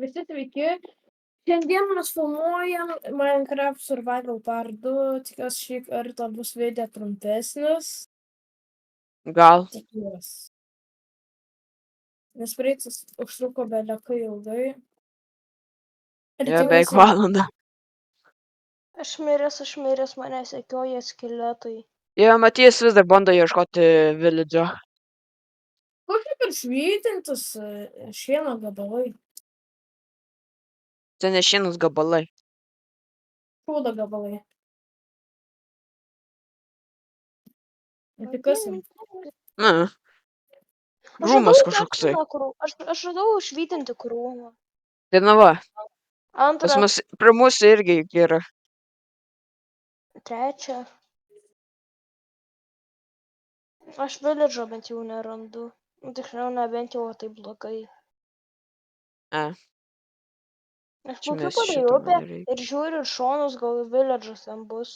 Visi sveiki. Šiandien mes filmuojam Minecraft Survival Part 2. Tikiuosi šį kartą bus video trumpesnis. Gal. Tikiuosi. Nes praeitis užtruko belekai ilgai. Ja, beveik valandą. Aš miręs, mane sekioja skeletai. Ja, Matijas vis dar bando ieškoti viledžo. Kokie per švytintis šieno gabalai. Čia ne šienas gabalai. Šūdo gabalai. Tai kas? Na. Rūmas kažkoksai. Aš radau švytinti krūmą. Tai na va. Pas Antrą, mus, prie mūsų irgi yra. trečią. Aš viledžo bent jau nerandu. Tiksliau, nebent jau taip blogai. Aš Čia plaukiu mes palei šito upę nereikia. ir žiūriu ir šonus, gal viledžas ten bus.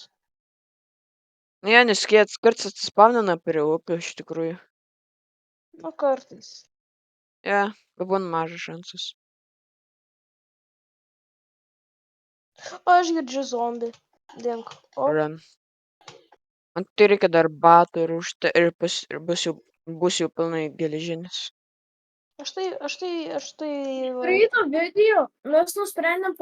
Ja, nes kiek kartais atsispavnina prie upių iš tikrųjų. Nu, kartais. Ja, būna mažas šansas. Aš girdžiu zombį. Dink. O, Run. Man tai reikia dar batų ir ir bus jau pilnai geležinis. aš tai... Praeitą video mes nusprendėm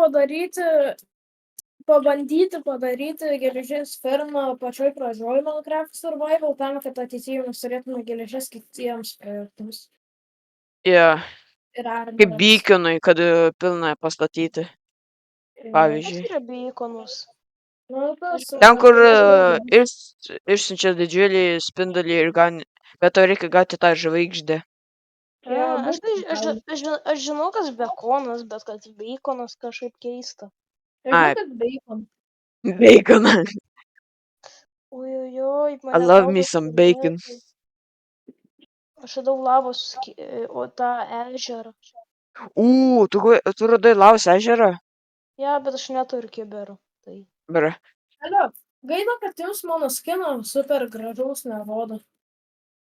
pabandyti padaryti geležies fermą pačioj pradžioj Minecraft Survival, tam, kad ateityje mes turėtume geležies kitiems projektams. Ja, Ir kaip armorams. beaconui, kad pilna pastatyti. Kas Pavyzdžiui. yra beaconus? Nu, tas, Ten, kur tas- išsiunčia didžiulį spindulį ir bet to reikia gauti tą žvaigždę. Jo, Aš žinau, kas bekonas, bet kad beikonas kažkaip keista. žinau, kad bacon. Baconą. Ojojoj, I love me some bacon. Aš radau lavos, o tą ežerą. Tu radai Lavos ežerą? Ja, bet aš neturiu kibero. Tai. Bra. Alio, gaila, kad jums mano skino super gražaus nerodo.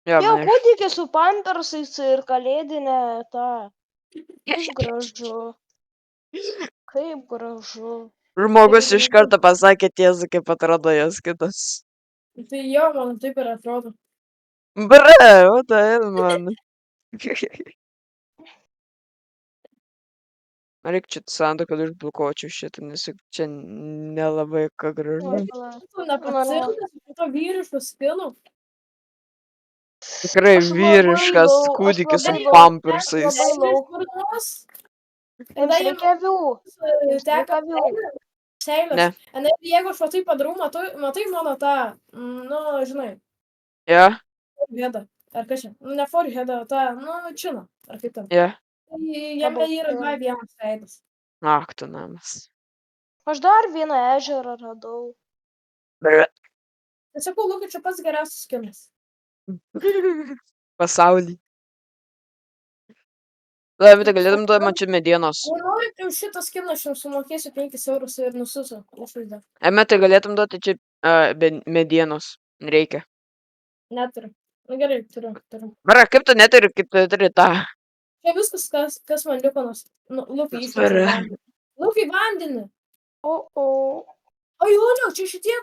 Ja, Jo, man ir. kūdikis su pampersais ir kalėdinė tą. Kaip gražu. Kaip gražu. Žmogus iš karto pasakė tiesą, kaip atrodo jos kitas. Tai jo, man taip ir atrodo. Bra, o tai, man. Reikia čia sandą, kad užblokuočiau šitą, nes čia nelabai ką gražu. Tu nepatinka su to vyrišku skinu? Tikrai Aš labai vyriškas daug- kūdikis su aš labai pampersais. daug- Jums reikia avių. Jums reikia avių. Seilės. Ne. Ne, jeigu aš va taip padarau, matai mano tą, nu, žinai, Ja, foreheadą. Ar kas čia? Nu, ne foreheadą, tą, nu, činą. Ar kaip ten. ja. Tai jame yra Labai vienas veidas. Ak, tu namas. Aš dar vieną ežerą radau. Bra. Tai sakau, Lukai, čia pats geriausias skinas. Pasaulį. Labai tai galėtum duoti man čia medienos. Noriu, tai už šitą skiną aš jums sumokėsiu 5 eurus ir nususiu išvaizdą. Eme, tai galėtum duoti čia medienos. Reikia. Neturiu. Nu gerai, turiu. Bra, kaip tu neturi, kaip tu turi tą? Čia viskas, kas man liko, nu, Lukai, išmėčiau Bra. vandenį. Lukai, vandenį! O. Oi, Oniau, čia šitie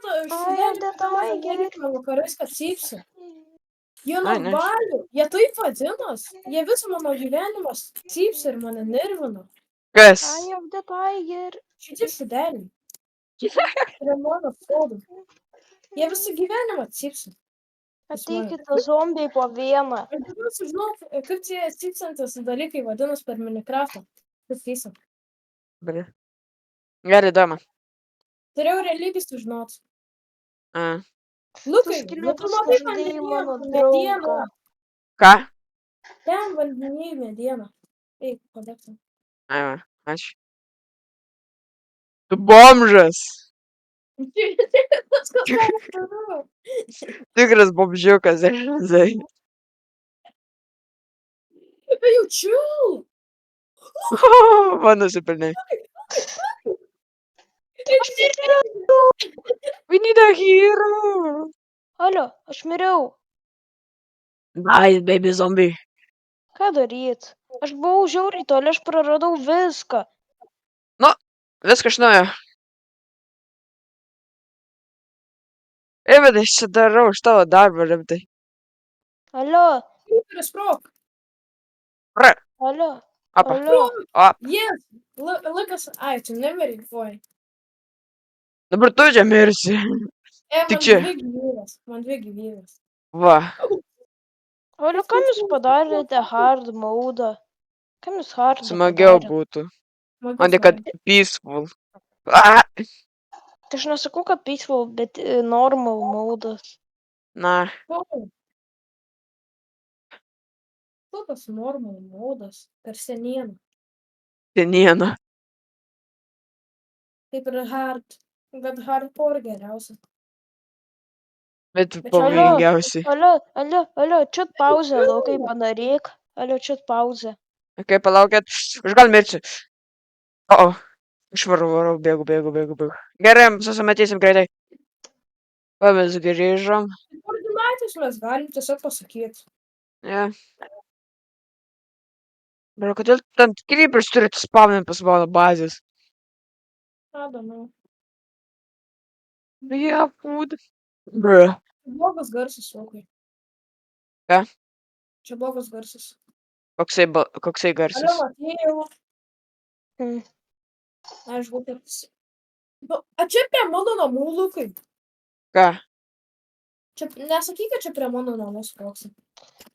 Detalai, gerėkime vakarais, kad cypsi. Jie Ai, ne. normalių, jie taip vadinas. Jie visą mano gyvenimas cypsi ir mane nervina. Kas? I of the tiger. Šitie šudeliai. Prie mano sodų. Jie visą gyvenimą cypsi. Ateikite zombiai po vieną. Aš dabar sužinau, kaip tie cypsantis dalykai vadinas per Minecraftą. Kaip keista. Bra. Gerai, įdomu. Turėjau realybės sužinoti. A. Lukai, skeletas tu matai nužudei mano medieną. draugą. Ką? Ten vandenyje medieną. Eik, padėksim. Ai, va, ačiū. Tu bomžas. Tikras bomžiukas, žinai. Jaučiu. Man nusipelnai. We need a hero. Alio, aš miriau. Nice, baby zombie. Ką daryt? Aš buvau žiauriai toli, aš praradau viską. Nu, viskas iš naujo. Rimtai, aš čia darau už tavo darbą, rimtai. Alio, Super, sprok. Pra. alio, Apa. alio. O, Yes. Laikas. Ai, čia neverifikuoji. dabar tu čia mirsi. Tik Man čia. dvi gyvybės. Man dvi gyvybės. Va. Alio, kam jūs padarėte hard mode? Kam jūs hard Smagiau padarėte? būtų. Man Man tik, kad peaceful. A, Tai aš nesakau, kad peaceful, bet normal modas. na, tas normal modas per senieną. seniena. Kaip ir hard. Bet hardcore geriausia. Bet Bet čia pavojingiausiai. Alio, čiut pauzę, laukai padaryk. Alio, čiut pauzę. Ok, palaukit. Aš gal mirsiu. O. Aš varau, bėgu. Gerai, susimatysim greitai. Va, mes grįžom. Koordinates mes galim tiesiog pasakyti. Ja. Bro, kodėl ten creepers turit spawnint pas mano bazės? Adamau. Yeah, food. Bruh. Blogas garsas, laukai. Ką? Čia blogas garsas. Koksai Alio, garsas. Matėjau. Hmm. Aišku, kad... Nu, a čia prie mano namų, Lukai. Ką? Čia, nesakyk, kad čia prie mano namų sproksim.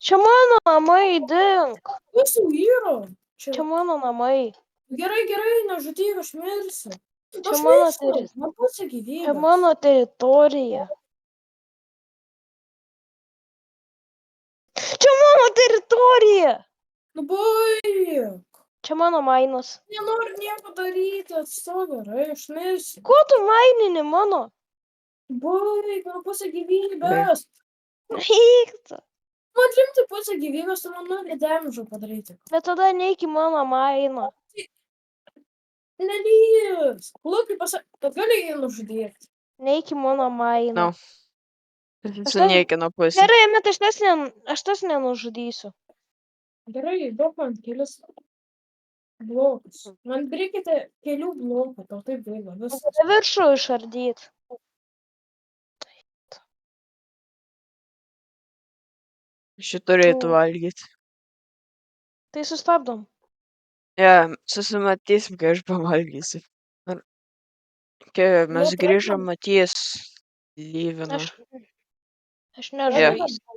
Čia mano namai, dink. Jūsų vyro. Čia mano namai. Gerai, nežudyk, aš mirsiu. Čia Aš mano mirsiu, man pusė gyvybės. Čia mano teritorija. Čia mano teritorija. Nu, baik. Čia mano mainas. Nenoriu nieko daryti, atstok gerai, aš mirsiu. Ko tu mainini mano? Baik, man pusė gyvybės. Eik. Man rimtai pusė gyvybės, tu man nori damage padaryti. Bet tada neik į mano mainą. Nelys. Lukai, kad gali jį nužudyti. Neik į mano mainą. No. Suniekino pusę. Gerai, bet aš tas nenužudysiu. Gerai, duok man kelis blokus. Man reikite kelių blokų, tau taip gaila, viskas. Viršų išardyt. Šitą turėtų valgyti. Tai sustabdom. Ja, susimatysim, kai aš pavalgysiu. Kai mes Nu, grįžom, Matijas lyvino. Aš nežaisiu.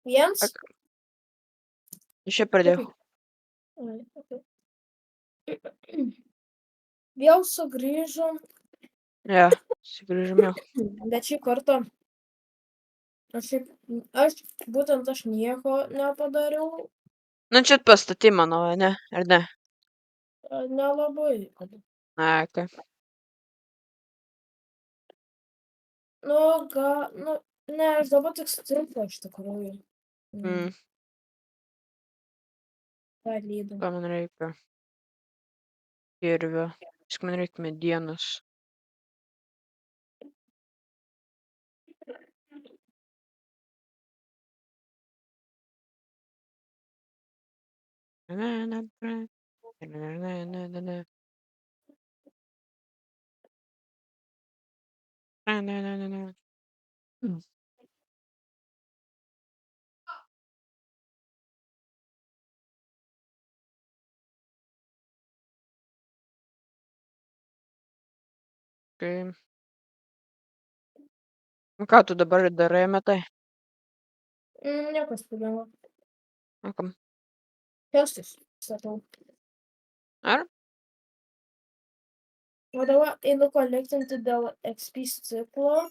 Viens. Iš čia pradėjau. Vėl sugrįžom. Ja, sugrįžom jau. Bet šį kartą aš nieko nepadariau. Nu, čia pastatymą naują, ne? Ar ne? Nelabai. Na, ką. Ne, aš dabar tik stirpą iš tikrųjų. Ką lydom. Ką man reikia? Kirvio. Vis man reikia medienos. Okay. Nu ką tu dabar darai, Metai? Nieko spūdingo. Kam? Testus statau. Ar? O dabar einu kolektinti dėl XP ciklo.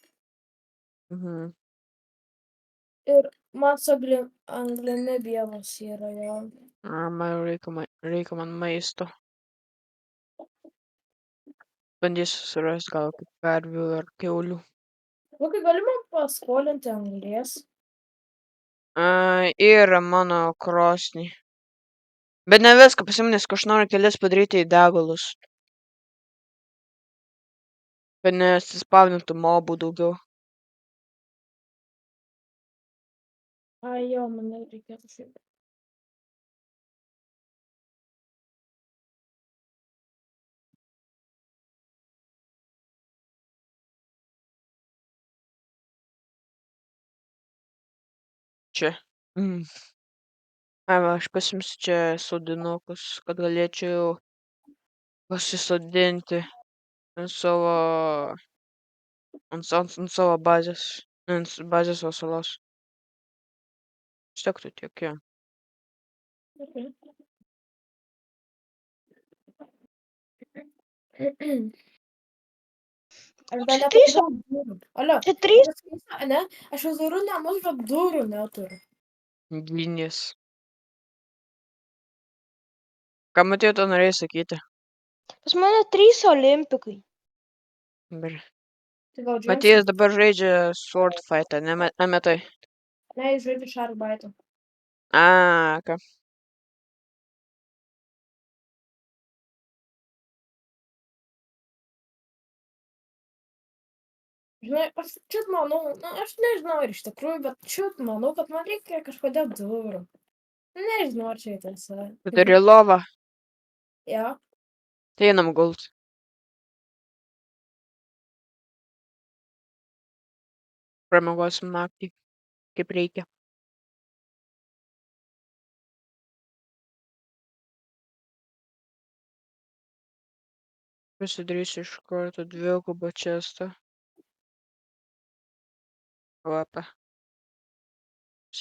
Ir man su anglimi bėlos yra jo. Man reikia man maisto. Bandysiu surasti gal kaip karvių ar kiaulių. Lukai, gali man paskolinti anglies? Yra mano krosnį. Bet ne viską pasiimu, nes aš noriu kelis padaryti į degalus. Kad nesispavnintų mobų daugiau. Ai, jo, man reikėtų šiaip. čia. Ai, va, aš pasimsiu čia sodinukus, kad galėčiau pasisodinti ant savo, ant savo bazės, bazės salos. Užtektų tiek, jo. Okay. Aš dar Čia trys, nepadarau durų. Alio, čia trys. tas keista, ne? Aš jau turiu namus, bet durų neturiu. Gynės. Ką Matėjo to norėjai sakyti? Pas mane 3 olimpikai. Ber. Tai gal Matėjas džiaugsmas. dabar žaidžia Sword Fightą, nemetai. Ne, jis žaidžia Sharkbite. A, ką. Žinai, aš čiut manau, aš nežinau ir iš tikrųjų, bet čiut manau, kad man reikia kažkodėl durų. Nežinau, ar čia tiesa. Tu turi lovą, Jo, tai einam gult. Pramiegosim naktį, kaip reikia. Pasidarysiu iš karto dvigubą čestą. Lapą.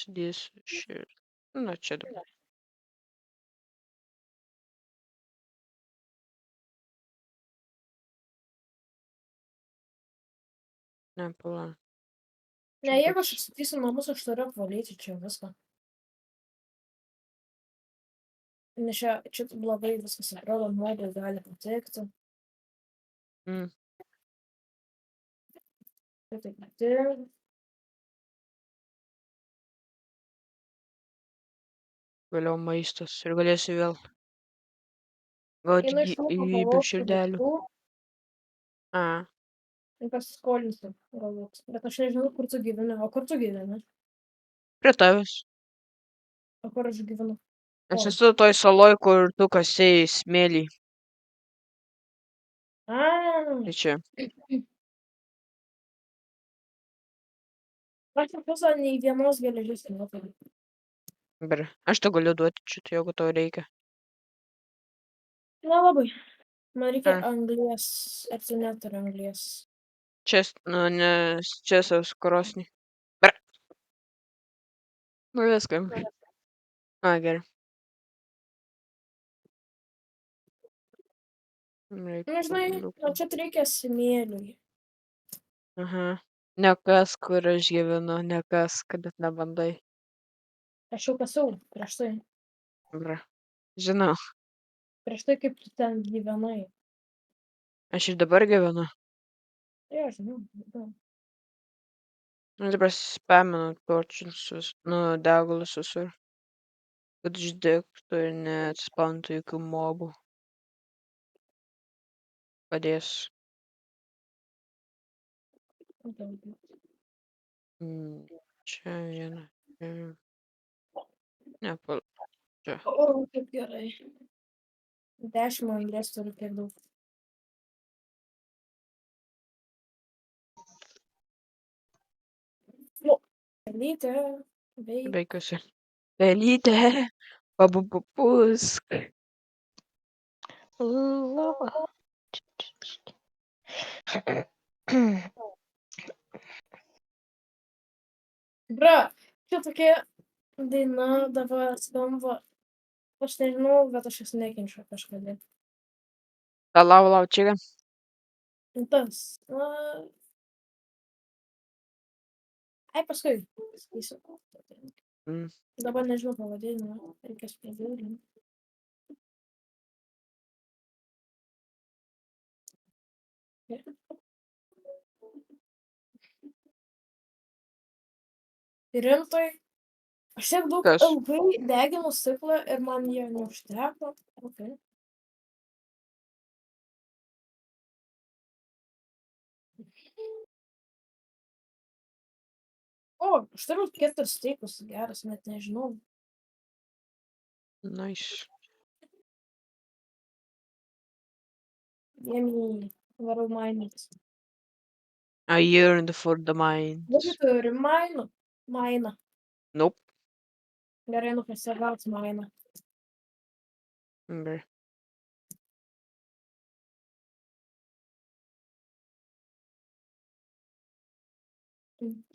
Sudėsiu šį. Na, čia dabar. Ne, pala. ne, jeigu aš atstatysiu namus, aš turiu apvalyti čia viską. Nes čia blogai viskas atrodo, modui gali patikti. Tai taip, Vėliau maistas ir galėsiu vėl gauti einu iš mūsų gyvybių pavogti širdelių. daiktų A, ir pasiskolinsiu, galbūt. Bet aš nežinau, kur tu gyveni. O kur tu gyveni? prie tavęs. O kur aš gyvenu? Aš O. esu toj saloj, kur tu kasėjai smėlį. A, Tai čia. aš iš viso nei vienos geležies neturiu. Ber. Aš tau galiu duoti šitą, jeigu tau reikia. Nelabai. Man reikia A. anglies. Ar tu neturi anglies? Čia, nu, nes čia esu krosnį. Ber. Nu, viską. A, gerai. Nežinai, o čia reikia smėliui. Aha. Nekas, kur aš gyvenu, nekas, kad net nebandai. Aš jau kasau prieš tai. Bra. Žinau, Prieš tai, kaip tu ten gyvenai. aš ir dabar gyvenu. Jo, žinau. Nu, dabar spaminu torčius, nu, degalus visur. Kad išdegtų ir neatspauntų jokių mobų. Padės. Čia viena. Ne, čia. O, kaip gerai. 10 anglies turiu tiek daug. Nu, pelytė. Beikusi. Pelytė. Pabupusk. Lava. Bra, čia tokia daina dabar skamba. Aš nežinau, bet aš jas nekenčiu kažkada. Lau, čia. Tas. Ai, paskui. Sakysiu. Dabar nežinau pavadinimą. Reikės pridėti. Rimtai. Aš tiek daug Kas? ilgai deginu stiklą ir man jo neužteko. Okay. O, aš turiu 4 steikus, geras, net nežinau. Nice. Jėmį varau mainytis. I yearned for the mines. Negi turi mainų? Mainą. Nope. Gerai, nupasirgaut maina. Gerai.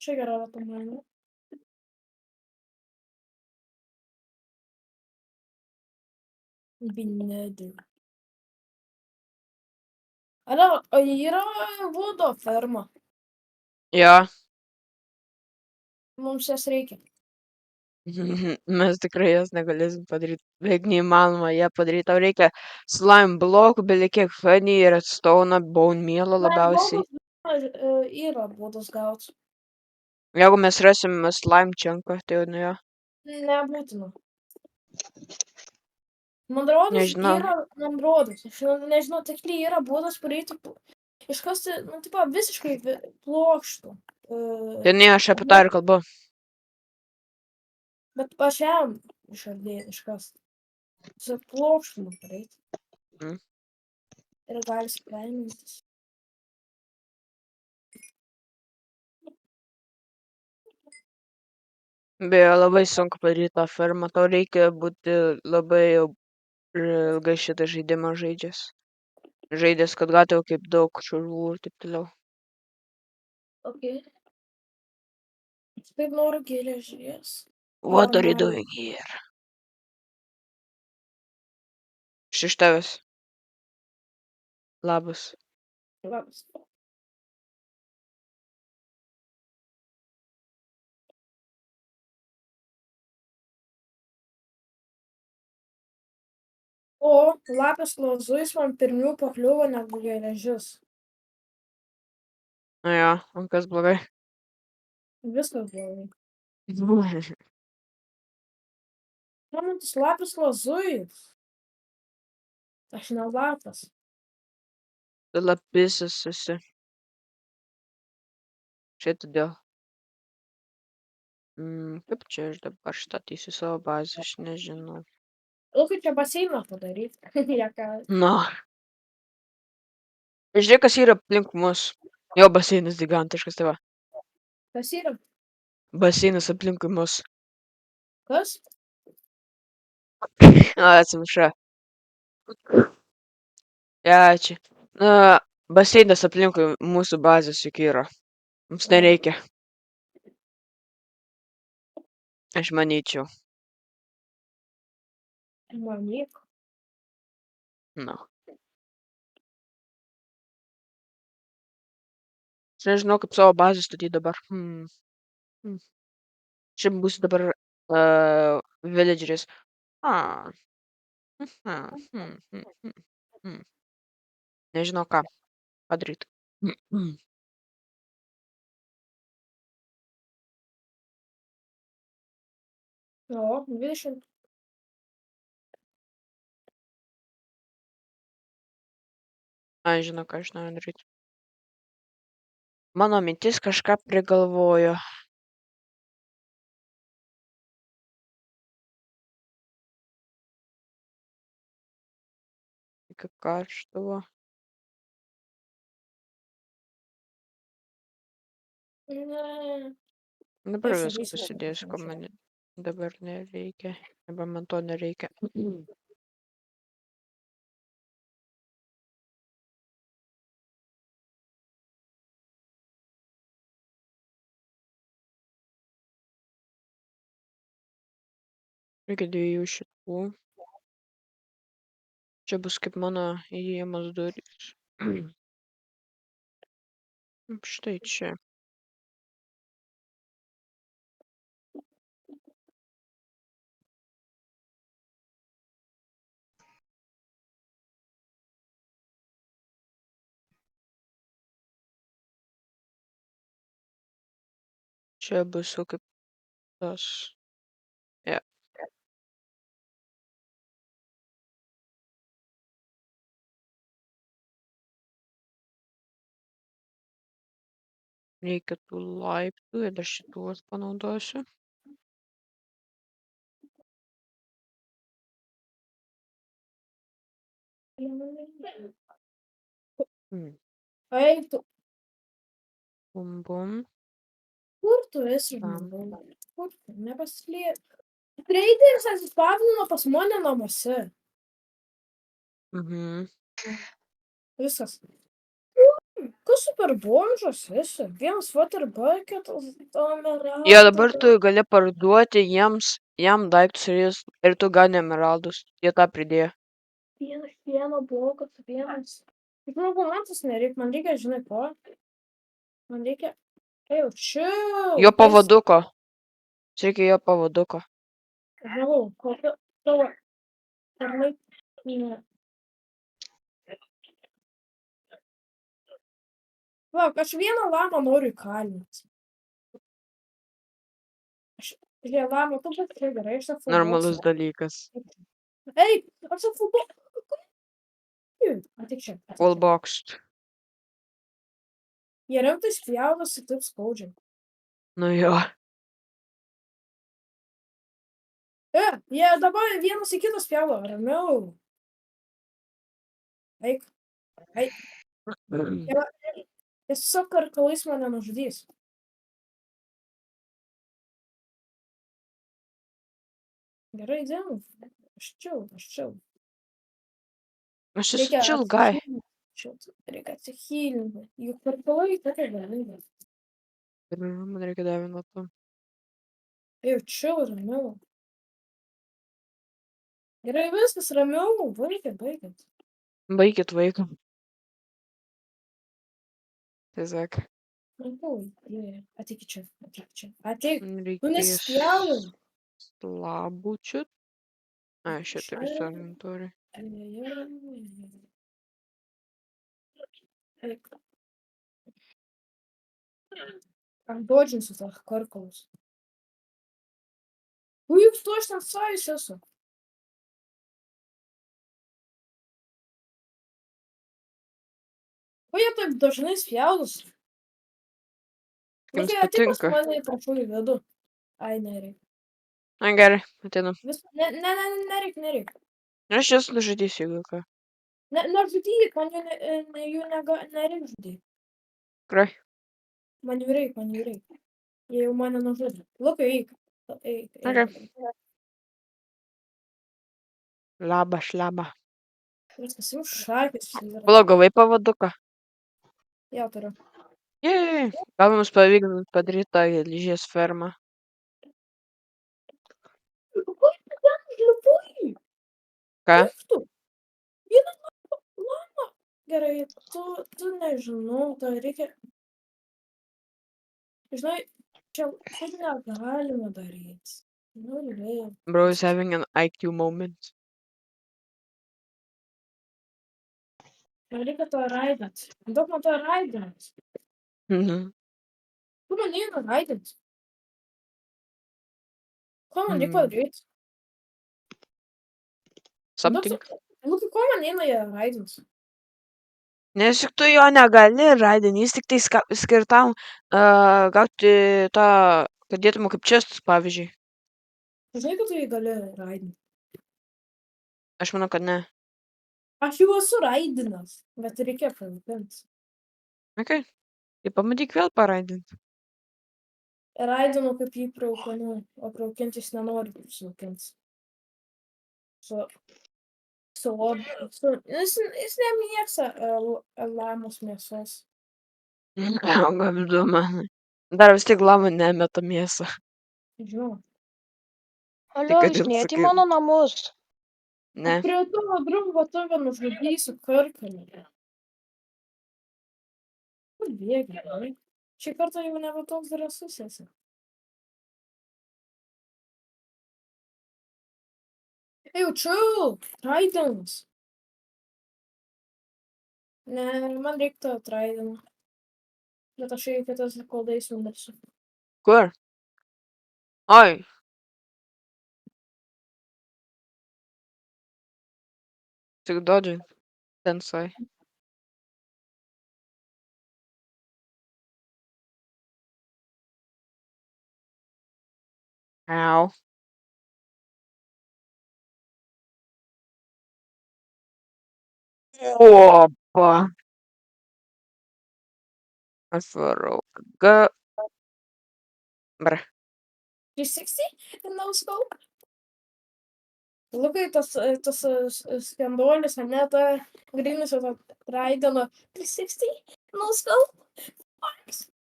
Čia gera vieta maina. Binedi. Alio, o yra vudo ferma. Jo. Mums jas reikia. Mes tikrai jas negalėsim padaryti. Beveik neįmanoma ją padaryti. Tau reikia slime blokų, belikiek funny ir redstone, bone mealo labiausiai. Yra būdas gauti. Jeigu mes rasim slime chunką, tai jau nu jo. Nebūtina. Man rodos, Nežinau. man rodos, aš nežinau, tikrai yra būdas padaryti, iškasti, nu, tipo, visiškai plokštų. Tai ne, aš apie tą ir kalbu. Bet pačiam išardėti, iškasti. Tiesiog plokštumą padaryti. Mm. Ir gali sprendintis. Beje, labai sunku padaryti tą fermą. Tau reikia būti labai jau ilgai šitą žaidimą žaidžias. Žaidęs, kad gautų kaip daug šarvų ir taip toliau. Ok. Taip noriu geležies. What are you Normaliai. doing here? Iš tavęs. Labas. Labas. O, lapės lazujus man pirmiau pakliuvo negu geležis. Na jo, o kas blogai? Viskas blogai. Man tas lapės lazujus. Aš ne lapas. Tu lapisas esi. Čia todėl. Kaip čia aš dabar statysiu savo bazę, aš nežinau. Kaip čia baseiną padaryti? Jaka. Na. Žiūrėk, kas yra aplink mus. Jo baseinas gigantiškas, tai va. Kas yra? Baseinas aplinkui mus. Kas? Atsiprašau. Ja, čia. Na, baseinas aplinkui mūsų bazės juk yra. Mums nereikia. Aš manyčiau. Manyk. Na. Aš nežinau, kaip savo bazę statyti dabar. Čia bus dabar villageris. Nežinau ką padaryti. O, 20. Ai, žinau, ką aš noriu daryti. Mano mintis kažką prigalvojo. Kaip karštavo. Ne. Dabar Aš viską viską susidėsiu, ko pasimaišiau. man dabar nereikia. Arba man to nereikia. Reikia 2 šitų. Čia bus kaip mano įėjimas durys. Štai čia. Čia bus jau kaip tas. Ja. Reikia tų laiptų ir dar šituos panaudosiu. Eik tu. Bum bum. Kur tu esi, Tam. žmogau? Kur tu? Nepaslėp. Treideris atsispausdino pas mane namuose. Mhm. Viskas. Kas super bomžas esi? Vienas waterbucketas, Jo, dabar tu gali parduoti jam daiktus ir tu gauni emeraldus. Jie tą pridėjo. Vienas pieno blokas, vienas. Žinau, man tas nereikia, man reikia, žinai ko? Man reikia. Jaučiu. Jo pavaduko. Reikia jo pavaduko. Žinau, kokio tavo. Tarnai. Ne. Va, aš vieną lamą noriu įkalinti. Žiūrėk, lamą, tu bet tai gerai, aš tą Normalus dalykas. Ei, aš tą futbolą. Atik čia. Wallboxed. Jie rimtai spjaudosi taip skaudžiai. Nu jo. Jie dabar vienas į kitą spjaudo, ramiau. Eik. Jie tiesiog karkalais mane nužudys. Gerai, dėl. Aš čia. Aš esu chill guy. Reikia atsihylinti. Juk karkalai tokia galinga. Ir man reikia dar vieno to. Jaučiu, ramiau. Gerai, viskas ramiau. Baikit. Baikit vaiką. Tiesiog. Ateik čia. Ateik. Man Tu reikės nespjaudai. slabučių. Ai, šitą visą inventorių. Eik. Aš dodžinsiu tą karkalus. Juk tu aš ten sąjus esu. Ko jie taip dažnai spjaudosi? Jums Lukai, ateik pas patinka. mane į prašau į vidų. Ai, nereik. Ai, gerai, ateinu. Nereik. Aš jas nužudysiu, jeigu ką. Nežudyk, man jų nereik žudyk. Gerai. Man jų reik. Jie jau mane nužudė. Lukai, eik. Okay. Laba, šlaba. Viskas, jau šakės. Palauk, gavai pavaduką? Jau turiu. Jei, gal mums pavyks padaryti tą geležies fermą. Ką? Tu. Vieną lamą. Gerai, tu nežinau, to reikia. Žinai, čia negalima daryti. Vėl. Bro is having an IQ moment. Reikia to raidant. Daug man to raidant. Mhm. Kur man eina raidant? Ko man reikia Mhm. padaryti? Something. Lukai, ko man eina jie raidant? Nes juk tu jo negali raidinti, jis tik tai skirtam gauti tą, kad dėtume kaip čestus, pavyzdžiui. Žinai, kad tu jį gali raidinti. Aš manau, kad ne. Aš jau esu raidinas, bet reikia paimti. Ok. Tai pamatyk vėl paraidinti. Raidinu kaip jį praukinu, o praukinti jis nenori praukinti. Jis nemėgsta lamos mėsos. Gabdumanai. Dar vis tiek lama nemeta mėsą. Žinau. Alio, kad jūs ir neėjote į sakai. mano namus. Ne. Prie tavo draugo tave nužudysiu karkalį. Kur bėgi, ne? Šį kartą jau nebe toks drąsus esi. Jaučiu, traidinas. Ne, man reiktų traidino. Bet aš į kitas kodais numirsiu. Kur? Oi. Tik dodžiai. Tensai. Au. Opa. Aš varau. Bra. 360 and no scope? Lukai, tas skenduolis, ane, ta grynusio to Raideno 360 nuskal.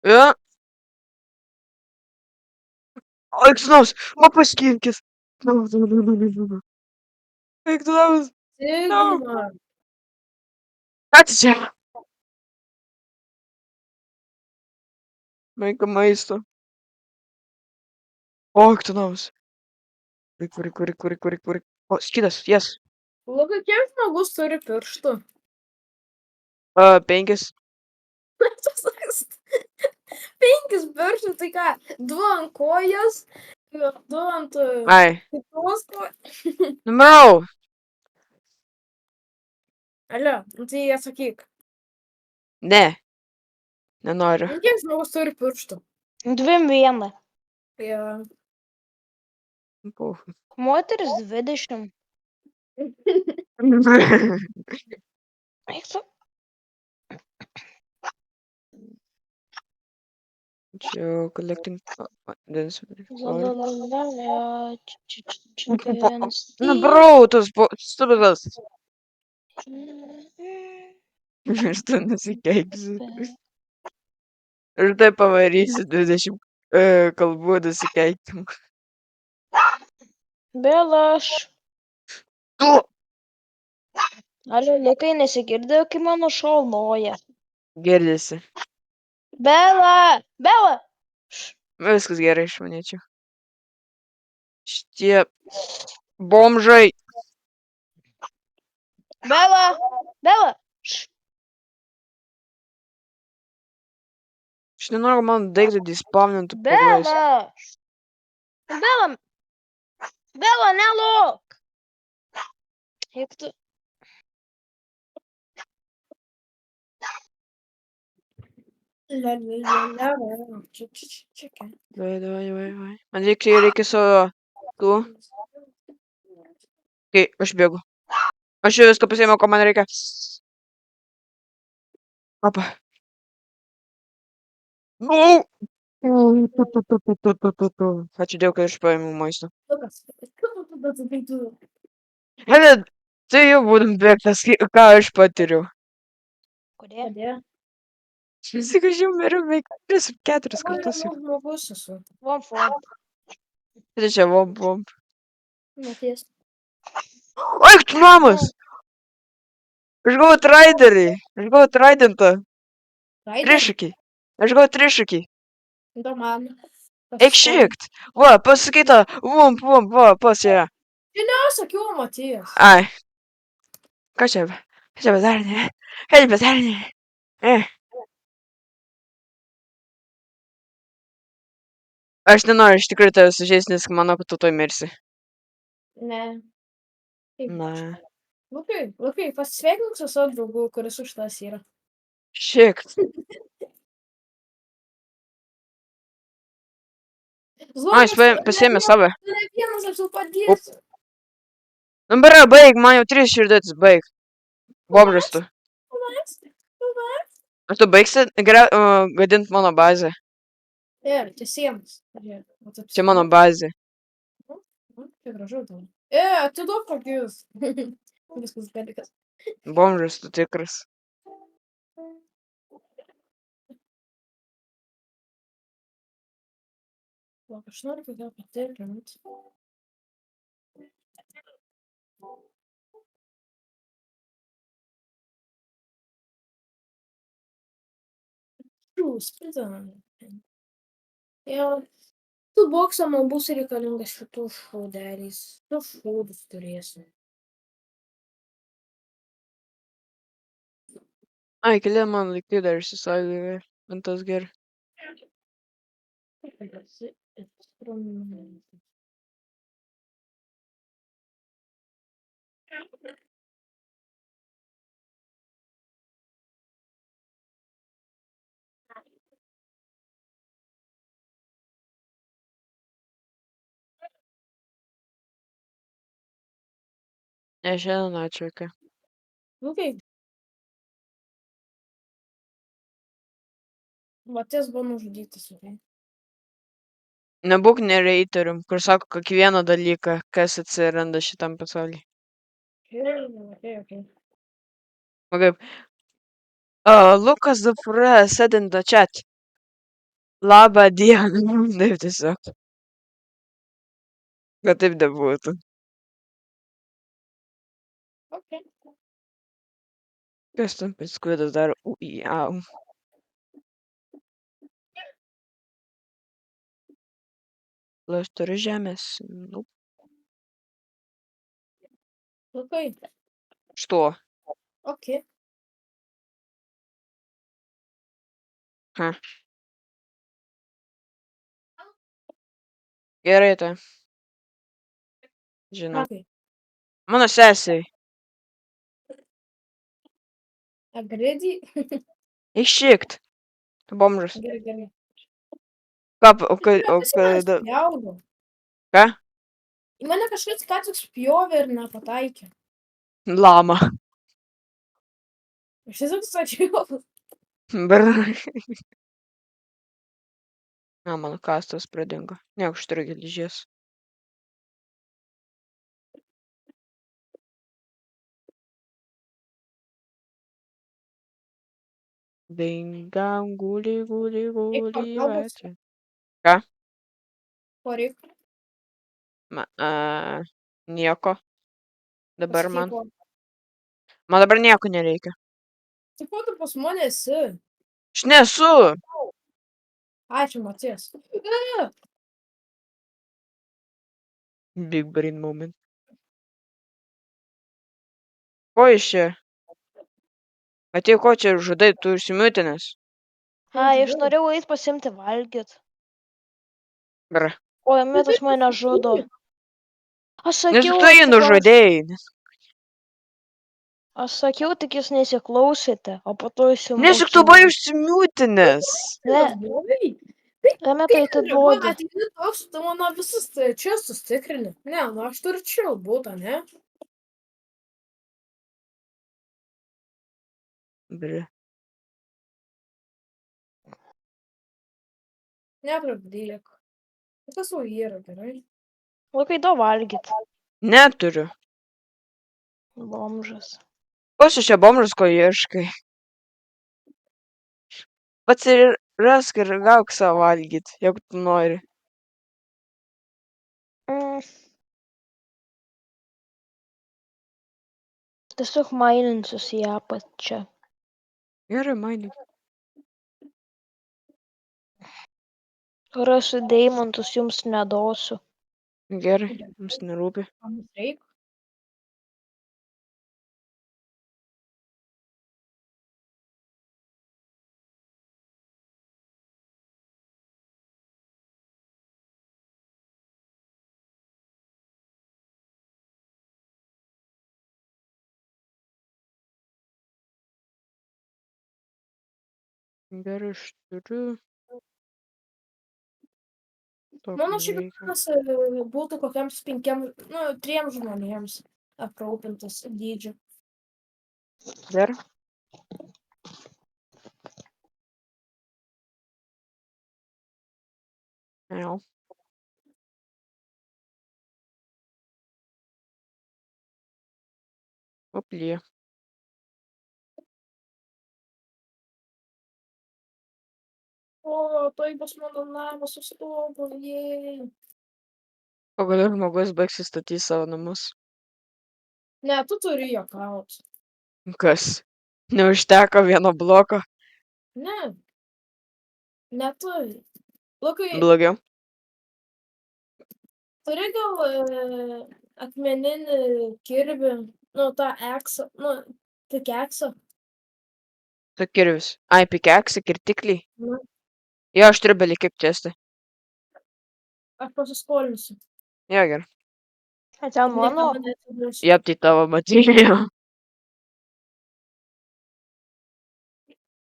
Ja, eik tu namus, man paskinkis. Eik tu namus. Sigma. Ką tu čia? Maika maisto. O, eik tu namus. Varyk, varyk, varyk, varyk, varyk, varyk. O, skydas, jas. Lukai, kiek žmogus turi pirštų? 5. Penkis pirštų, tai ką, 2 ant kojas, 2 ant Ai, kitos kojos. numirau. Alio, nu tai atsakyk. Ne, nenoriu. Nu, kiek žmogus turi pirštų? 2-1. Jo. Puh. Moteris 20. Eik tu. Čia collecting dance. Lalalala, chickens. Nubrau, tas stubidas. Ir tu nusikeiksi. Ir taip pavarysi 20 kalbų nusikeikim. Belaš. Tu! Alio, Lukai, nesigirdėjo, kai mano šalnoja. Girdisi. Bela! Bela! Viskas gerai, aš manyčiau. Šitie bomžai. Bela! Bela! Aš nenoriu, man daiktai dispavnintų pavojus. Bela! Bela! Bela, nelok! Eik tu. Čia. Davai. Man reikia savo tų. Kai aš bėgu. Aš jau viską pasiėmiau, ko man reikia. Opa. Nu! Ačiū Dievui, kad aš paėmiau maisto. Hele, tai jau būtum bėgtas, ką aš patiriu. Kodėl? Visik aš jau miriau beveik 3-4 kartus jau. Žmogus esu. Vom, vom. Tai čia vom. Maties. Eik tu namas! Aš gavau traiderį. Aš gavau traidentą. Trišakį. Aš gavau trišakį. Da man. Eik šikt. Va, pasakyta. Vump, va, pas ją. Sakiau, Matijas. Ai. Ką čia bedarnė? Ką čia bedarnė? Aš nenoriu iš tikrųjų tave sužeist, nes manau, kad tu tuoj mirsi. Ne. Na. Lukai, pasisveikink su savo draugu, kuris už tas yra. Šikt. Ai, jis pasiėmė save. Ne vienas, aš tau padėsiu. Nu, bara, baig, man jau 3 širdėtis, baig. Bomžas tu. Ar tu baigsi gadint mano bazę? Čia sienas. Čia mano bazė. Čia gražu tau. Atiduok kokius. Viskas dalykas. Bomžas tu tikras. Aš noriu kad tau patikrint. Tu boksą man bus reikalingas šitų šaudeliais. Tu šaudus turėsi. Ai, keli man laikai dar išsisaugojo. Man tas gerai. Ne, šiandien atšaukia. Lukai. Matės buvo nužudytas. Nebūk nereitorium, kur sako kiekvieną dalyką, kas atsiranda šitam pasaulyje. Okay. O kaip? Lucas Dufre said in the chat. Labą dieną. Taip tiesiog. Kad taip nebūtų. Okay. Kas tam piskvidas dar? Ujau. Aš turiu žemės. Nu, Okay. što? Okay. Ha. Gerai, tai. Žinau. Okay. Mano sesiai. Agredi. Iššikt. Bomžas. Gerai. Ką, Spjaudo. ką? Į mane kažkas ką tik spjovė ir nepataikė. Lama. Aš tiesiog sakiau. Brr. Na, mano kastas pradingo. Ne, aš turiu geležies. Dingam, guli, pagalbos. vačia. Ką? Poreik. Nieko. Dabar man. Pasakyk, Man dabar nieko nereikia. tai ko tu pas mane esi? Aš nesu. Ačiū, Matijas. Big brain moment. Ko iš čia? Atėjo ko čia žudai, tu užsimiutinęs. Ai, aš norėjau eit pasiimti valgyt. Brr. O Emitas mane žudo. Aš Nes sakiau, tu jį tik nužudėjai. aš sakiau, tik jūs nesiklausėte, o po to Nes juk tu buvai užsimiutinęs. Ne, Blogai. Emitai tai duodi. Ateini toks, tu mano visus čia sustikrini. Ne, nu aš turiu čia būtą, ne? Brr. Netrukdyk. Tas jau yra gerai. Lukai, duok valgyt. Neturiu. Bomžas. Ko su čia bomžas, ko ieškai? Pats ir rask ir gauk savo valgyt, jeigu tu nori. Tiesiog maininsius į apačią. Gerai, mainiuk. Rasiu deimantus, jums nedosiu. Gerai, jums nerūpi. O mums reikia? Gerai, aš turiu. To Mano šiaip nereikia. planas būtų kokiems 3 žmonėms aprūpintas dydžiu. Gerai. Jau. Oplie. O, tai bus mano namas su stogu, jei. Pagaliau žmogus baigsis statyti savo namus. Ne, tu turi juokauti. Kas? Neužteko vieno bloko. Ne. Neturi. Lukai, Blogiau. turi gal akmeninį kirbį, tą eksą, tik eksą. Tu kirvis. Ai, pikeksai, kirtikliai. Nu, Jo, aš turiu belį kaip čestą. aš pasiskolinsiu. Jo, gerai. Ten mano. Niekada neatiduosiu. Jep, tai tavo matėjo.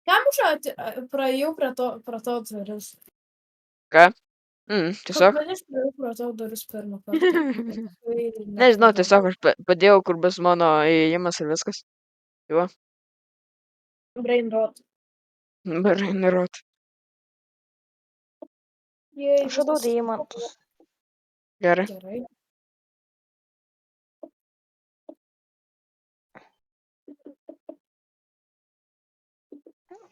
Kam aš praėjau prie to duris? Ką? Tiesiog. Kodėl aš praėjau prie to duris pirmą kartą? Nežinau, tiesiog aš padėjau, kur bus mano įėjimas ir viskas. Jo. Brain rot. Brain rot. Jei Aš radau viskas deimantus. Gerai. gerai.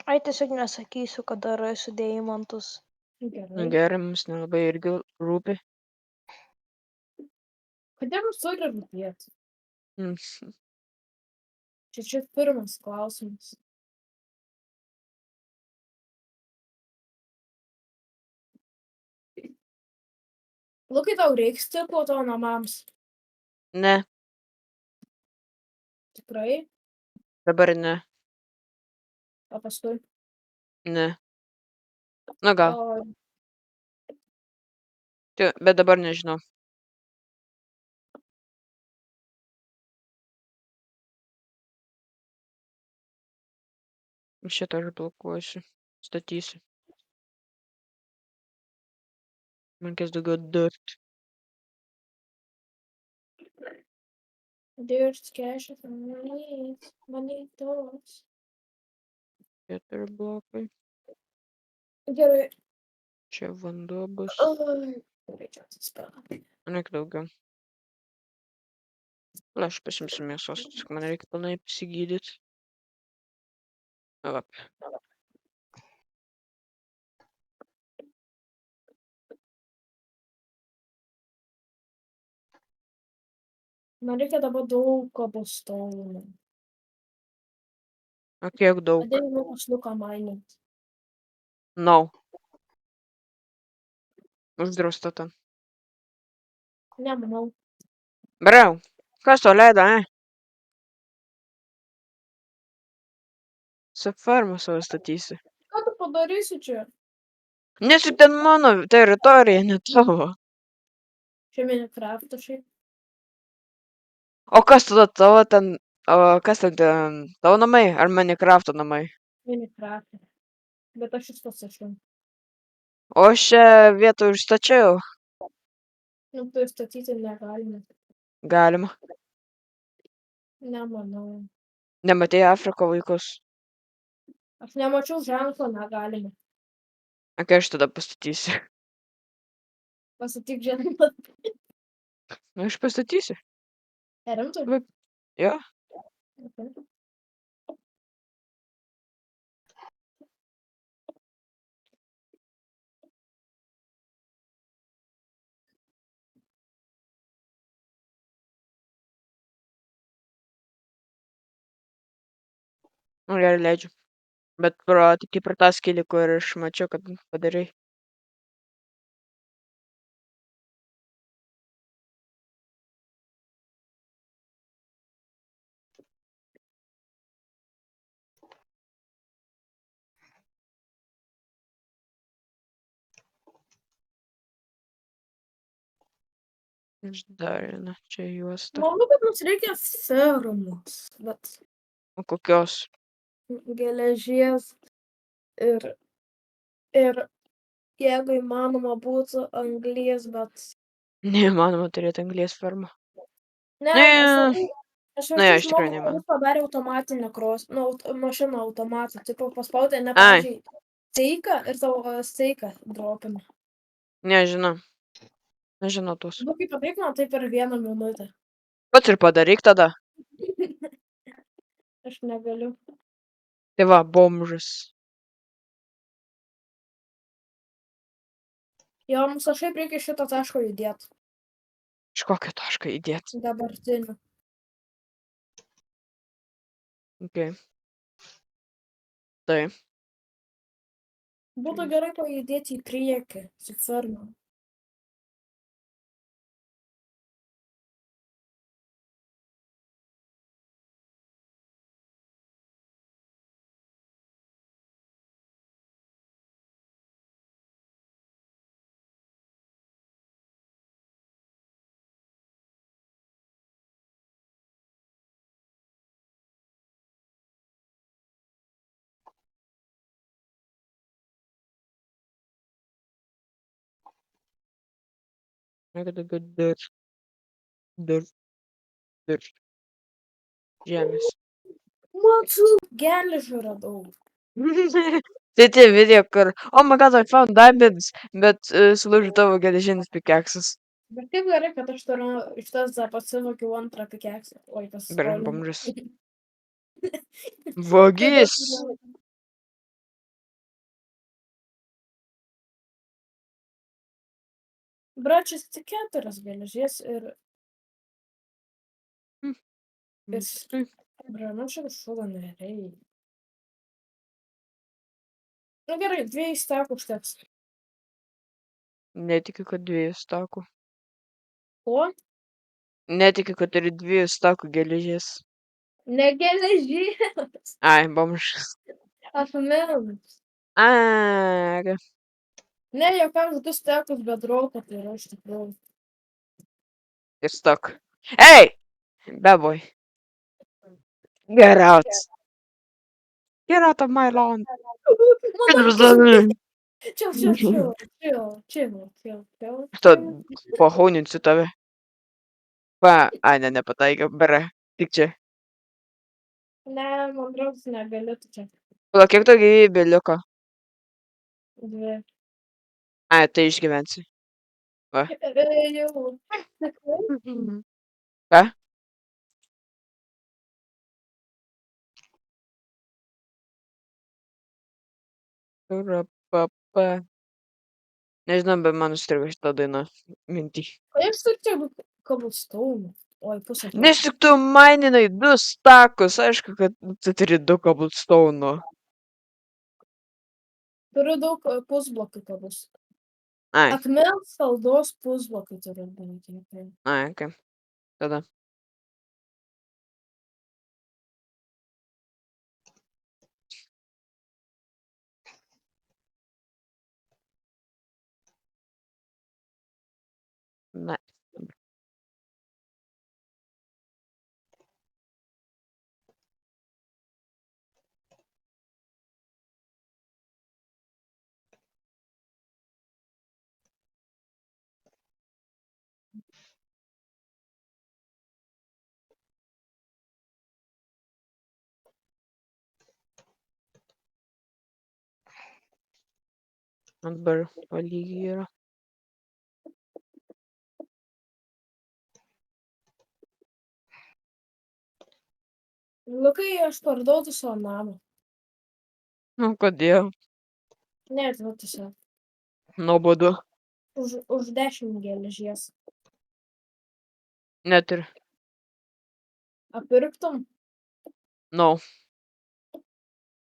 Ai, tiesiog nesakysiu, kada rasiu deimantus. Gerai. Gerai, mums nelabai irgi rūpi. Kodėl mums turi rūpėti? Mm. Čia pirmas klausimas. Lukai, tau reiks stiklo tavo namams? Ne, Tikrai? dabar ne. O paskui? Ne. Na gal. O Bet dabar nežinau. Šitą aš blokuosiu. Statysiu. Man reikės daugiau dirt. dirt cash money dollars. 4 blokai. Gerai. Čia vanduo bus. Ai, greičiau atsispėlė. Man reikia daugiau. Gal aš pasimsiu mėsos. Tik man reikia pilnai pasigydyti. Va. Man reikia dabar daug kabostonų. O kiek daug? Ateinu pas Luką mainint. No. Uždrausta ten. Nemanau. Brau. Kas to leido, Su farmą savo statysi. Ką tu padarysi čia? Nes juk ten mano teritorija, ne tavo. Čia Minecraft'o šiaip. O kas tada tavo ten... O kas ten tavo namai? Ar Minecrafto namai? Minecraft'e. Bet aš šis pasašiau. O aš čia vietą užstačiau. Nu, tai statyti negalime. Galima. Nemanau. Nematei Afriko vaikus. Aš nemačiau ženklo negalime. O kai aš tada pastatysiu? Pasakyk ženklą. Nu, aš pastatysiu. Rimtai? Jo. Okay. Nu, gerai, leidžiu. Bet tik per tą skylį, kur aš mačiau, kad padarai. Aš dar vieną čia juostą. Manau, kad mums reikia fermos. Bet O kokios? geležies ir jeigu įmanoma būtų anglies, bet... Neįmanoma turėti anglies fermą. Ne, Ne. aš Na, jo, jau iš tikrųjų žmogų, neįmanoma. kuris padarė automatinę mašiną automatą. Tipo, paspaudė, ne, Ai. pavyzdžiui, steiką ir tavo steiką dropina. Nežinau. Nežinau tos. Nu, kaip padaryk man tai per 1 minutę. Pats ir padaryk tada. Aš negaliu. Tai va, bomžas. Jo, mums kažkaip reikia šito taško judėti. Iš kokio taško įdėti? Dabartiniu. Okay. Tai. Būtų gerai pajudėti į priekį su ferma. Reikia daugiau dirt. Dirt. Žemės. Mačiau, geležį radau. Tai tie video, kur, oh my god, I found diamonds, bet sulūžo tavo geležinis pikeksas. Bet kaip gerai, kad aš turiu iš tas pasivokiau antrą pikeksą. Oi, Brim, pasiskolinau. bomžas. Vagis. Bračias tik 4 geležies ir branašai šuvo nereikia. Nu gerai, 2 stakų užteks. Netikiu, kad 2 stakų. O? Netikiu, kad turi 2 stakų geležies. Ne geležies. Ai, bomžas. Akmens. Ai, Ne, jokiams 2 stakus bedroko, tai yra iš tikrųjų. ir stok. Hey! Bad boy. Get out. Get out of my lawn. Chill. Что, похоninsiu tave. Va, ai, ne, nepataikiau. Bere, tik čia. Ne, man draugas negali tu čia. Pala, kiek to gyvybė liko? 2. Ai, tai išgyvensi. Va. Jau. Ką? Papa. Nežinau, bet man užstrigo šitą dainą mintį. Kodėl tu tiek daug kabulstounų? Oi, pusę. Nes tik tu maininai 2 stakus, aišku, kad tu turi 2 cobblestone. Turiu daug pusblokių kabus. Ai, Akmens saldos pusblokių turiu daryti. ai, okei. Tada. Na. Dabar palygiai yra. Lukai, aš parduodu savo namą. Nu, kodėl? Ne, tu tiesiog. Nuobodu. Už 10 geležies. Net ir. Apirktum? No.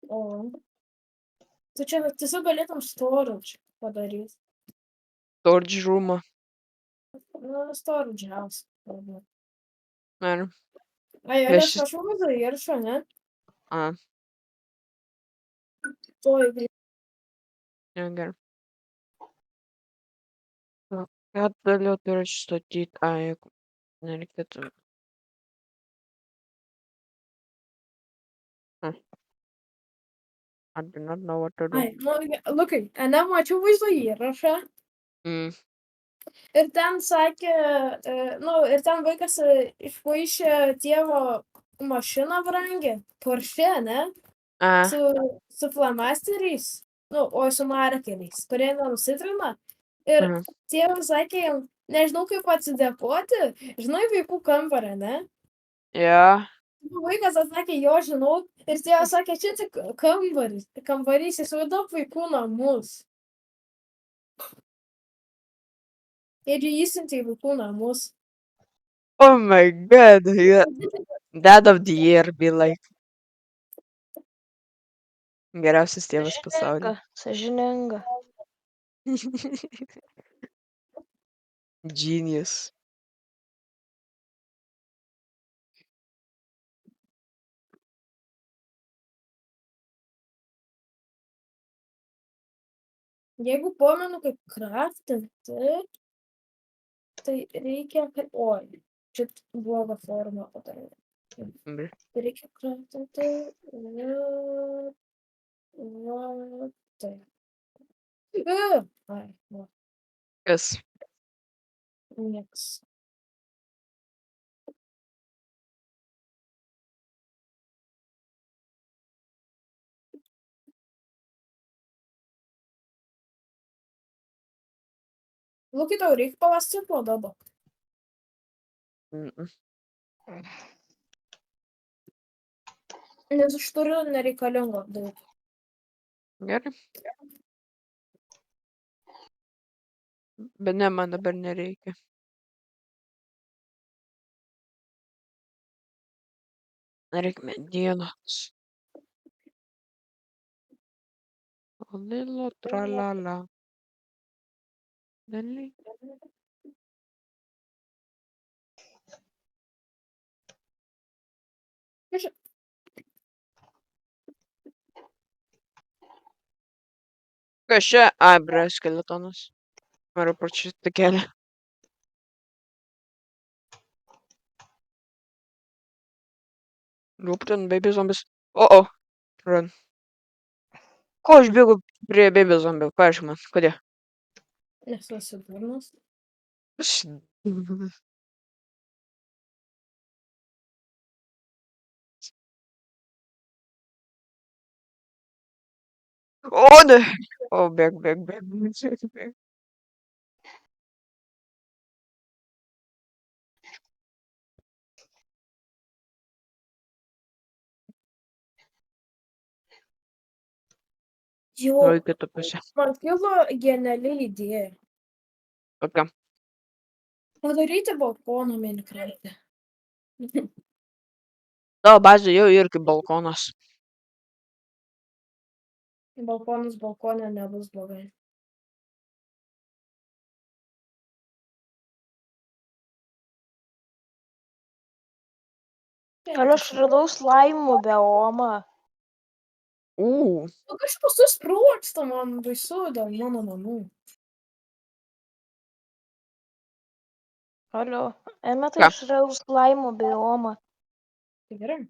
O. Tu čia tiesiog galėtum storage padaryti. Storage roomą. Nu, storage house. Ar. Ai, Aš- aš kažkokį įrašą, ne? A, Tuoj jau gerai. Ką toliau turiu statyti? Ai, jeigu nereikėtų. I do not know what to do. Ai, nu, Lukai, ane, mačiau vaizdo įrašą Mm. ir ten sakė, ir ten vaikas išpaišė tėvo mašiną brangę, Porsche, ne? A, Su flamasteriais, o su markeriais, kurie nenusitrina. Ir mhm. tėvas sakė jam, nežinau kaip atsidėkoti, žinai vaikų kambarį, ne? Ja. Vaikas atsakė, jo žinau, ir tėvas sakė, čia tik kambarys, įsivaizduok vaikų namus. Ir jį įsiuntė į vaikų namus. Oh my god. Yeah. Dad of the year be like. Geriausias tėvas pasaulyje. Sąžininga. Genius. Jeigu pamenu, kaip kraftinti, tai reikia, oi, čia bloga forma padarė. Br- Tai reikia kraftinti, tai. Ai, Kas? nieks. Lukai, tau reikia paląsti po dabar. Mm-mm. Nes aš turiu nereikalingo daug. Gerai. Bet ne, man dabar nereikia. Reikia medienos. O lilo tralala. Lili. Kas čia? Ai, bre, skeletonas. Noriu prašyti kelią. Rūptin, baby zombis. O. Run. Ko aš bėgu prie baby zombių? Paaiškink man, kodėl? Nes esi durnas. Aš... O, ne. O, bėg. Jo, O, į kitą pusę. man kilo geniali idėja. Kokia? Padaryti balkoną Minecraft'e. Tavo bazė jau ir kaip balkonas. Balkonas balkone nebus blogai. Gal aš radau slaimų biomą. O kažkas susprogsta, man baisu dėl mano namų. Alio, Eme, tai Ką? aš radau slaimų biomą. Tai gerai.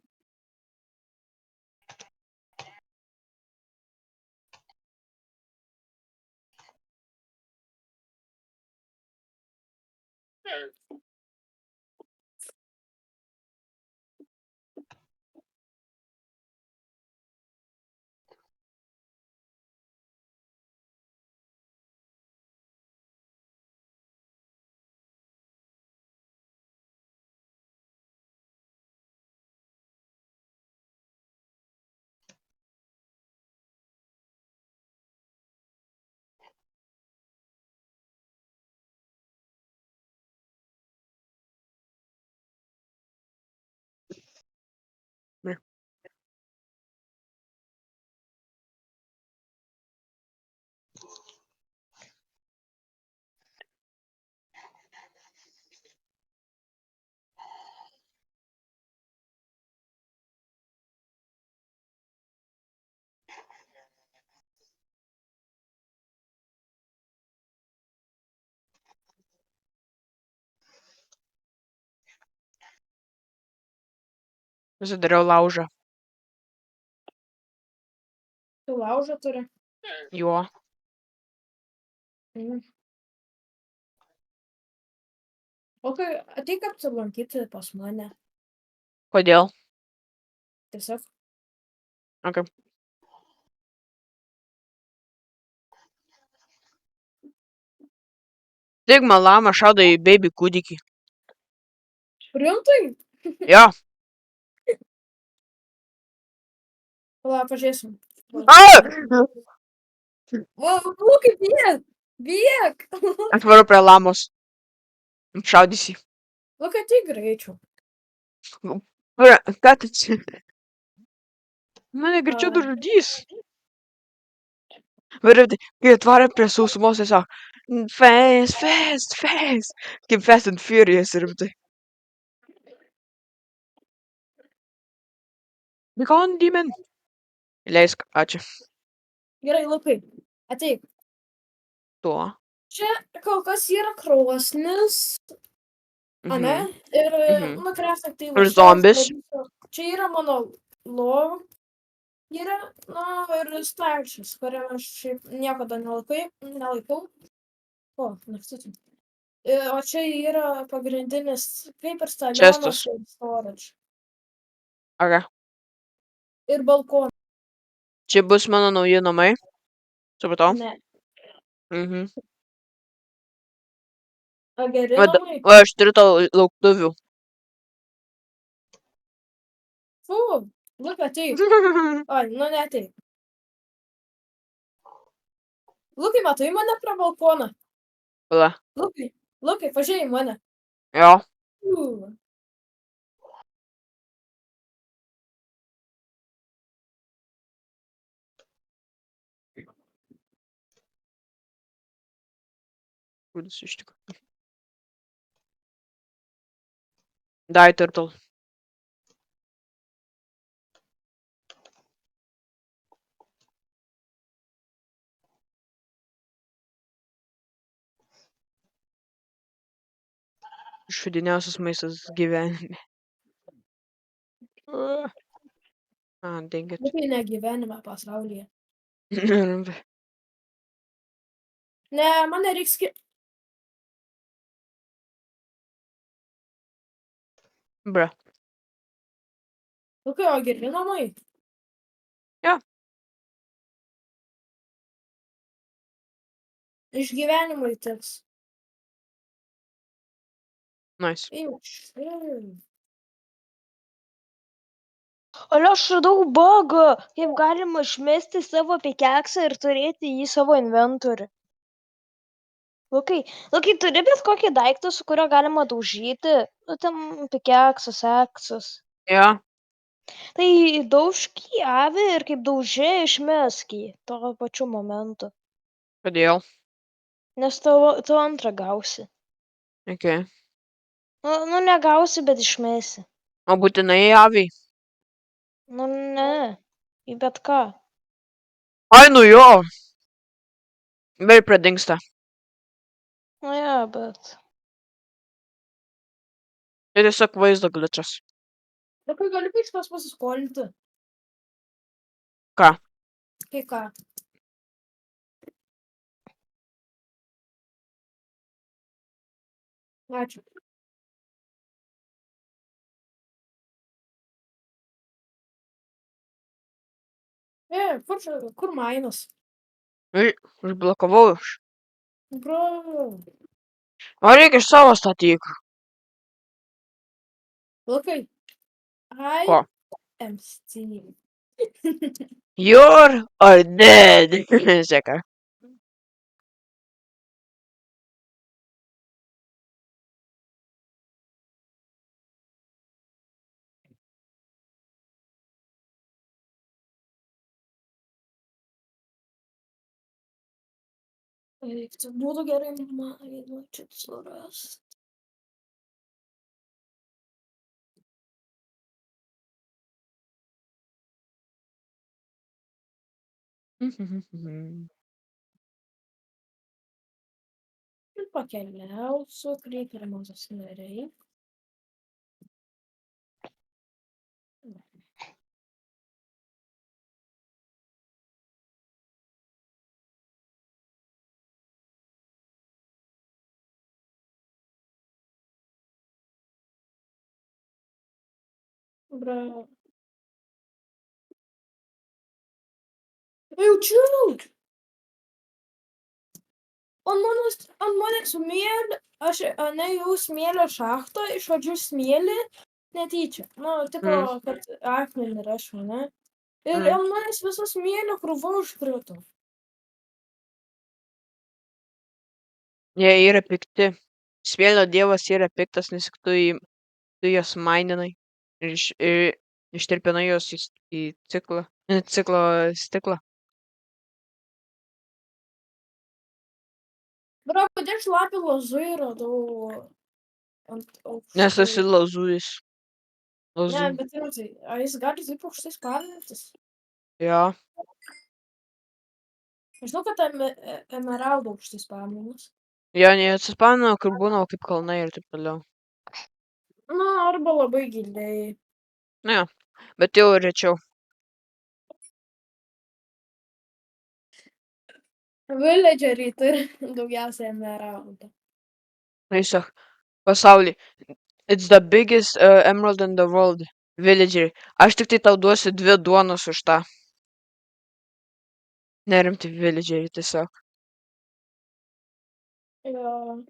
Pasidariau laužą. Tu laužą turi. Jo. Mm. O kai ateik apsilankyti pas mane. Kodėl? Tiesiog. Okay. Sigma lama šaudo į baby kūdikį. Rimtai? Jo. Pala, pažiūrėsim. A! Lukai, bėk! Bėk! Aš varu prie lamos. Šaudysi. Lukai, ateik greičiau. Ką tu čia? Mane greičiau nužudys. Varėti, kai atvarė prie sausumos, jis sako, fast. Kaip Fast and Furious rimtai. Becon Demon. Leisk, ačiū. Gerai, Lukai, ateik. Tuo. Čia kol kas yra krosnis, ane? Ir nukręsta tai Ir zombis. Čia yra mano lova. Yra, ir stalčius, kuriam aš šiaip niekada nelaikau. O, naktis. O čia yra pagrindinis, kaip ir stadionas Čestas. ir storage. Okay. Ir balkonas. Čia bus mano nauji namai. Supratau? Ne. A geri Va, namai. va, aš turiu tau lauktuvių. Fu, Lukai, ateik. Ai, nu neateik. Lukai, matai mane prie balkono? Pala. Lukai, pažiūrėjai į mane. Jo. Fu. Kuris iš tikrųjų. Dai, turtle. Šudiniausias maistas gyvenime. Dang it. Lukai, ne gyvenime pasaulyje. Bra. Ne, man nereiks Lukai, o geri namai? Jo. Išgyvenimui tiks. Nice. Alio, aš radau bugą, kaip galima išmesti savo pikeksą ir turėti jį savo inventorių. Lukai, turi bet kokį daiktą, su kuriuo galima daužyti? Nu, ten pikeksas, seksas. Jo. Tai daužk į avį ir kaip dauži išmesk jį tuo pačiu momentu. Kodėl? Nes tu antrą gausi. Okay. Nu, negausi, bet išmesi. O būtinai aviai? Nu, ne. Į bet ką. Ai, nu jo. Vėl pradingsta. Nu, ja, bet. Tai tiesiog vaizdo glitchas. Lukai, gali kažkas pasiskolinti. Ką? Kai ką? Ačiū. Kur mainas? Užblokavau aš. Bro. O reikia iš savo statyk. Lukai. Ko? am Steve. You're or dead. Seka. Būtų gerai man čia surast. Ir pakeliausiu, kreipiamos nariai. Bra. Jaučiu! Ant manęs smėlį, aš nejau smėlio šachtą, išvadžiu smėlį netyčia. Nu, tipo, kad akmenį rašau, ne? Ir ant manęs visą smėlio krūva užkrito. Jie yra pikti. Smėlio dievas yra piktas, nes tu jas maininai. Ir ištirpinai jos į ciklo stiklą. Bra, kodėl šlapį lazui radau ant aukštai? Nes esi lazujis. Ne, bet rimtai, ar jis gali taip aukštai sparintis? Jo. Žinau, kad emeraldo aukštai sparintis. Jo, neatsispano, kur būna kaip kalnai ir taip toliau. Na, arba labai giliai. Ne, bet jau rečiau. Villageriai turi daugiausiai emeraldo. Tiesiog pasaulį. It's the biggest emerald in the world. Villageriai. Aš tik tai tau duosiu 2 duonos už tą. Nerimti villageriai tiesiog. Jo.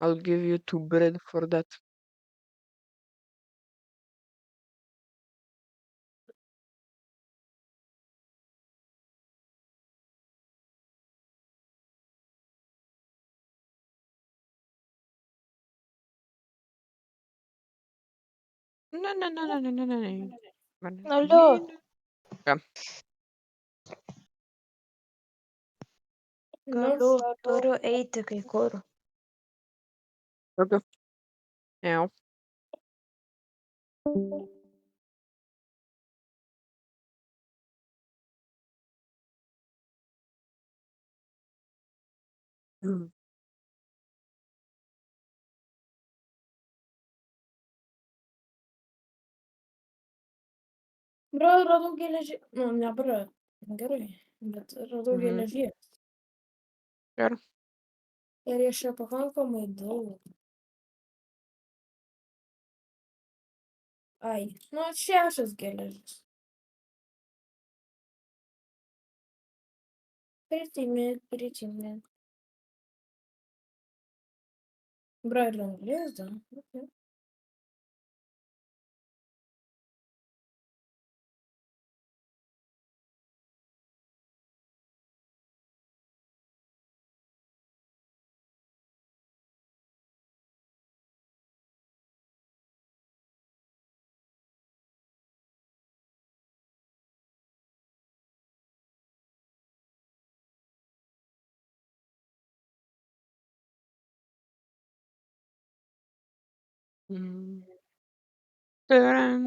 I'll give you 2 bread for that. Ne. Alio, Ką? galiu, turiu eiti kai kur. Kokiu? Jau. Radau geležį. Nu, ne bra. Gerai. Bet radau geležies. Ir Ir iš čia pakankamai daug. Ai, nu 6 geležis. Притими. Брать английский, да? Окей. Taran.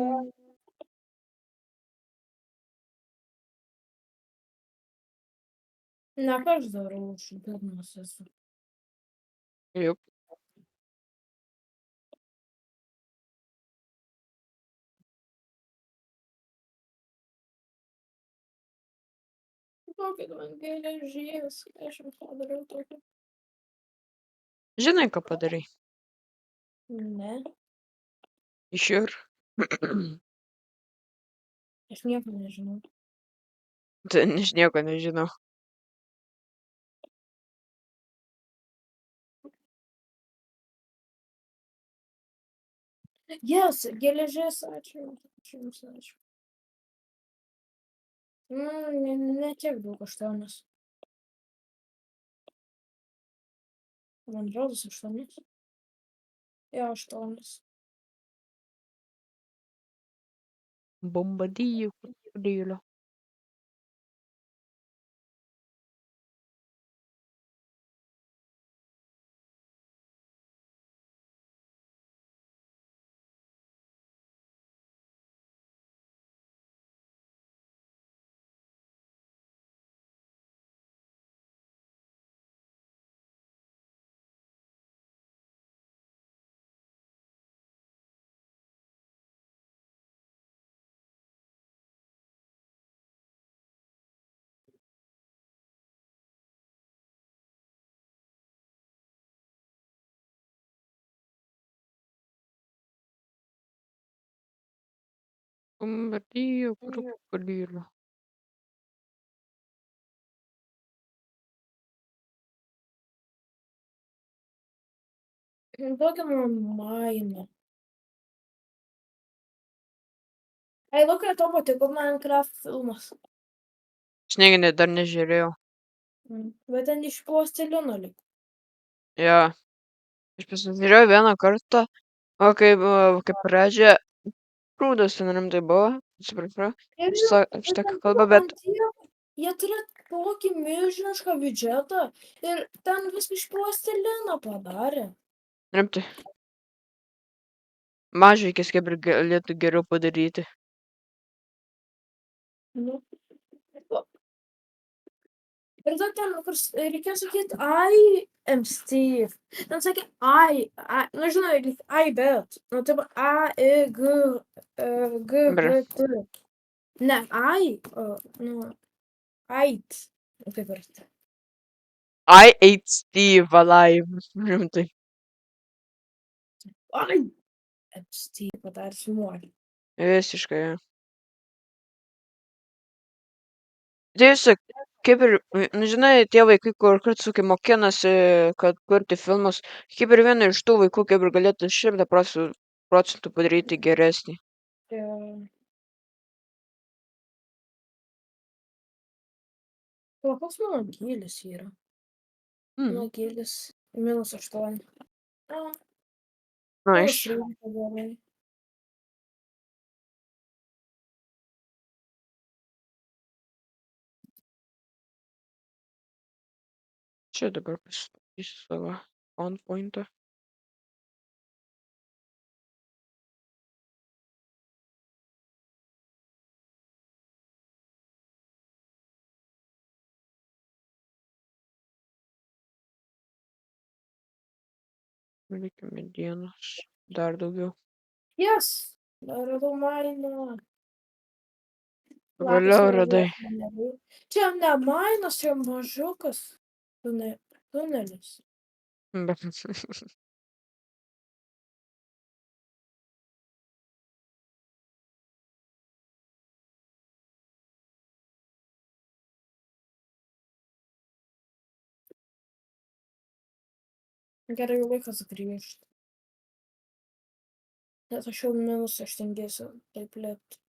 Ne ką aš darau, aš durnas esu. Jup. Kokį man geležies, aš jums padariau tokį. Žinai, ką padarai? Ne, Sure. aš nieko nežinau. Tai aš nieko nežinau. Jes, geležies, ačiū. Ačiū. Ne tiek daug 8. Man rodos 8. Jo, 8. Bombadillo, crocodilo. Bombadillo, crocodilo. Duokit man mainą. Ei, Lukai, tau patiko Minecraft filmas. Snieginė dar nežiūrėjau. Bet ten iš plastilino liko. Jo. Aš pasižiūrėjau vieną kartą, o kaip pradžia, prūdas ten rimtai buvo, atsiprašau, šitą kalbą, bet Jie turi tokį milžinišką biudžetą ir ten viską iš plastilino padarė. rimtai. Mažaikis kaip ir galėtų geriau padaryti. Nu. Ir tada ten, kur reikėjo sakyti, I am Steve. Ten sakė, nu žinai, I bet. Nu, taip, A, I, G, G, T. Ne, I, nu, ait. Nu, kaip ir. I ate Steve alive. Rimtai. I am Steve padarė sumuolį. Visiškai. Tai vis kaip ir, nu, žinai, tie vaikai, kur kai mokinasi, kad kurti filmus, kaip ir viena iš tų vaikų, kaip ir galėtų 100% padaryti geresnį. Ir... O koks mano gylis yra? Mano gylis -8. A, Nice. -13 gerai. Čia dabar pasakysiu savo on pointą. Reikia medienos. Dar daugiau. Yes! Dar radau mainą. Vėliau radai. Čia ne mainas, čia mažiukas tunelis. Bet Gerai, jau laikas grįžti. Net aš jau minus aš stengiuosi taip lėkti.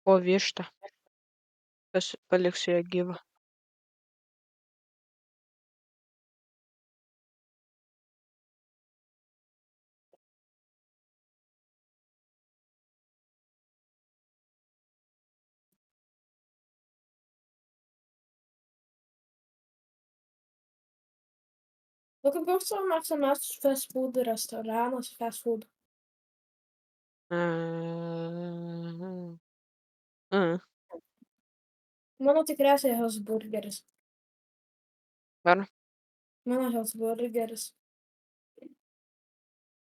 o vištą. Paliksiu ją gyvą. O koks tavo mėgstamiausias fast food restoranas, fast food? Mano tikriausiai Hesburgeris. Ar? Mano Hesburgeris.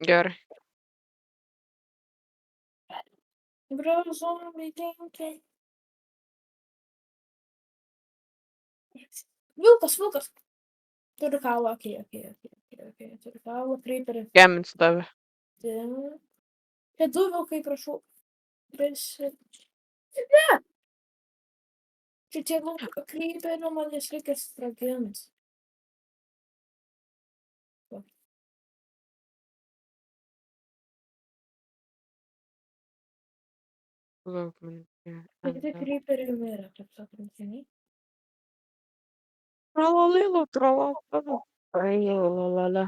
Gerai. Bro, zombiai kenkia. Vilkas. Turiu kaulą, okei. Turiu kaulą, creeperį. Kemins tave. Čia 2 vilkai, prašau. Čia tie creeperio manęs reikia sprogimas. Lauk man. Kiti creeperiai mirė, taip sakant, seniai. Tralalilo, tralalala. Tralalala.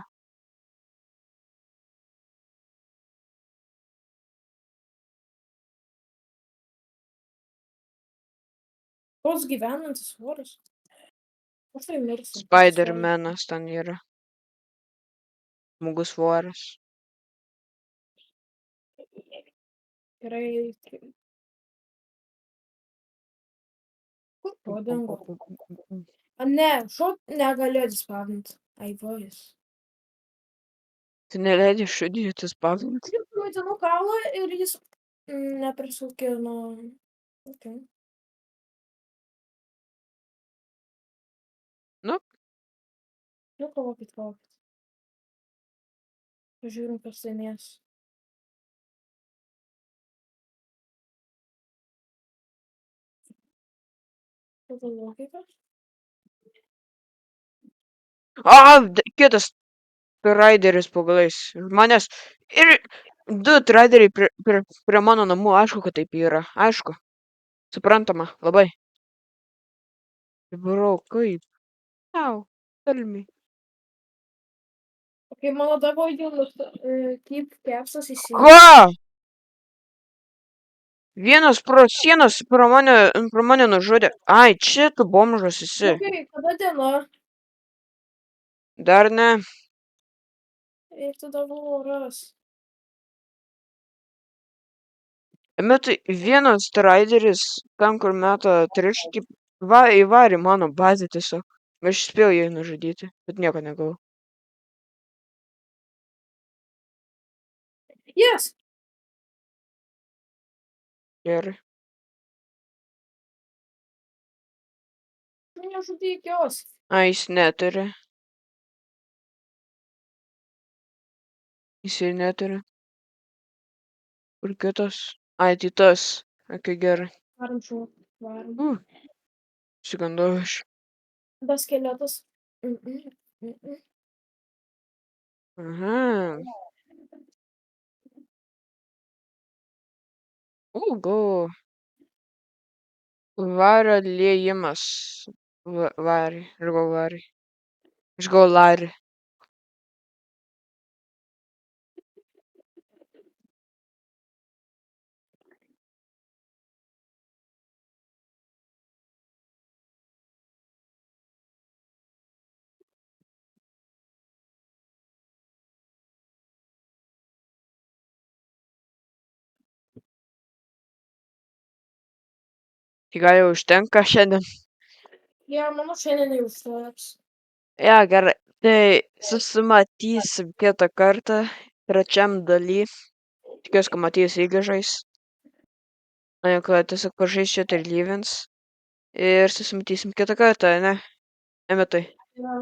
Koks gyvenantis voras. Aš tai mirsiu. Spidermanas ten yra. Žmogus voras. Gerai. Kur podingo? A ne, šuo negalėjo dispavinti. Ai, vojus. Tu neleidži šuniui atsispavninti. Vaidinu kaulą ir jis neprisukė nuo... Okay. Nu, Nu, kovokit. Pažiūrim, kas laimės. Pagalvokite. Kitas raideris pagalais. Manęs ir 2 raideriai prie mano namų. Aišku, kad taip yra. Aišku. Suprantama. Labai. Bro, kaip? Tau. Tell me. Okay, mano dabar jau kaip kepsas įsijungia. Ką? Vienas pro sienos pro mane nužudė. Ai, čia tu bomžas esi. Okay, kada diena? Dar ne. Ir tada voras. Metai vienas raideris, ten kur meta triškį, įvarė mano bazę tiesiog. Aš spėjau jį nužudyti, bet nieko negavau. Yes! Gerai. Nežudyk jos. Ai, jis neturi. Jis ir neturi. Kur kitas? Ai, tai tas. Okei, gerai. Varom šuo. Varom. Išsigandau aš. Be skeletas. Mm. Aha. Ogo. Vario liejimas. Varį. Aš galvoju varį. Aš galvoju larį. Tai gal jau užtenka šiandien. Jo, manau, šiandien jau užteks. Ja, gerai. Tai susimatysim kitą kartą. Trečiam daly. Tikiuosi, kad matys irgi žais. O ne, kad tiesiog pažaisčiau ir lyvins. Ir susimatysim kitą kartą, ne? Emetai. Jo.